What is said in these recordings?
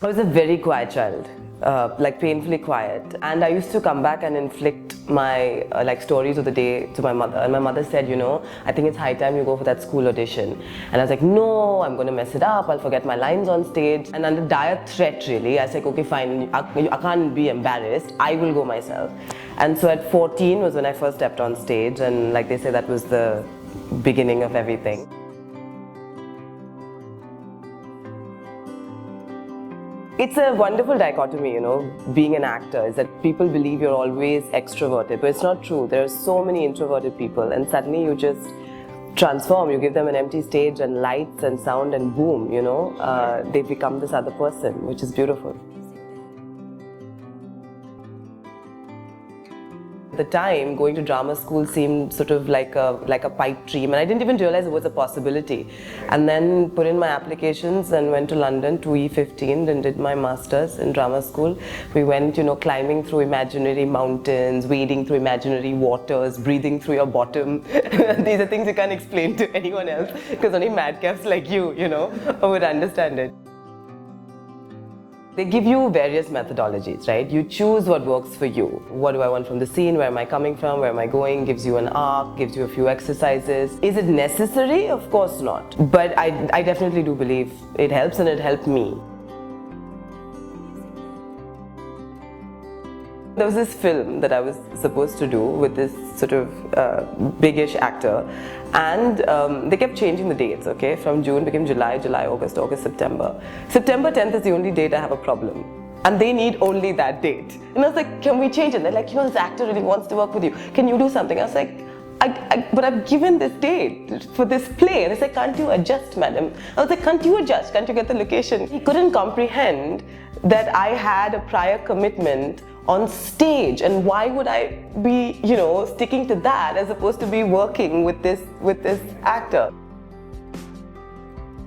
I was a very quiet child, like painfully quiet, and I used to come back and inflict my like stories of the day to my mother, and my mother said, you know, I think it's high time you go for that school audition. And I was like, no, I'm going to mess it up, I'll forget my lines on stage. And under dire threat really, I was like, okay fine, I can't be embarrassed, I will go myself. And so at 14 was when I first stepped on stage, and like they say, that was the beginning of everything. It's a wonderful dichotomy, you know, being an actor, is that people believe you're always extroverted, but it's not true. There are so many introverted people, and suddenly you just transform. You give them an empty stage and lights and sound, and boom, you know, they become this other person, which is beautiful. At the time, going to drama school seemed sort of like a pipe dream, and I didn't even realize it was a possibility. And then put in my applications and went to London to E15 and did my masters in drama school. We went, you know, climbing through imaginary mountains, wading through imaginary waters, breathing through your bottom. These are things you can't explain to anyone else, because only madcaps like you know, would understand it. They give you various methodologies, right? You choose what works for you. What do I want from the scene? Where am I coming from? Where am I going? Gives you an arc, gives you a few exercises. Is it necessary? Of course not. But I definitely do believe it helps, and it helped me. There was this film that I was supposed to do with this sort of big-ish actor, and they kept changing the dates, okay? From June became July, July, August, August, September. September 10th is the only date I have a problem, and they need only that date. And I was like, can we change it? They're like, you know, this actor really wants to work with you. Can you do something? I was like, but I've given this date for this play. And I said, can't you adjust, madam? I was like, can't you adjust? Can't you get the location? He couldn't comprehend that I had a prior commitment on stage, and why would I be, you know, sticking to that as opposed to be working with this actor?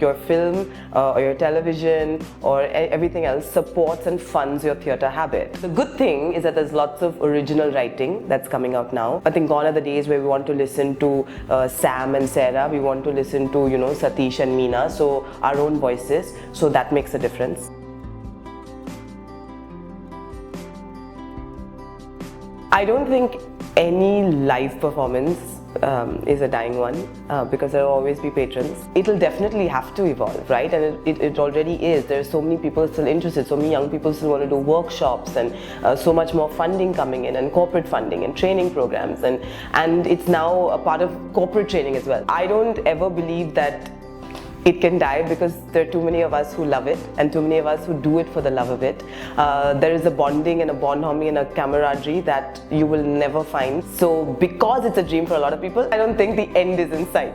Your film or your television or everything else supports and funds your theatre habit. The good thing is that there's lots of original writing that's coming out now. I think gone are the days where we want to listen to Sam and Sarah, we want to listen to, you know, Satish and Meena, so our own voices, so that makes a difference. I don't think any live performance is a dying one, because there will always be patrons. It'll definitely have to evolve, right? And it already is. There are so many people still interested, so many young people still want to do workshops, and so much more funding coming in, and corporate funding and training programs, and it's now a part of corporate training as well. I don't ever believe that it can die, because there are too many of us who love it, and too many of us who do it for the love of it. There is a bonding and a bonhomie and a camaraderie that you will never find. So because it's a dream for a lot of people, I don't think the end is in sight.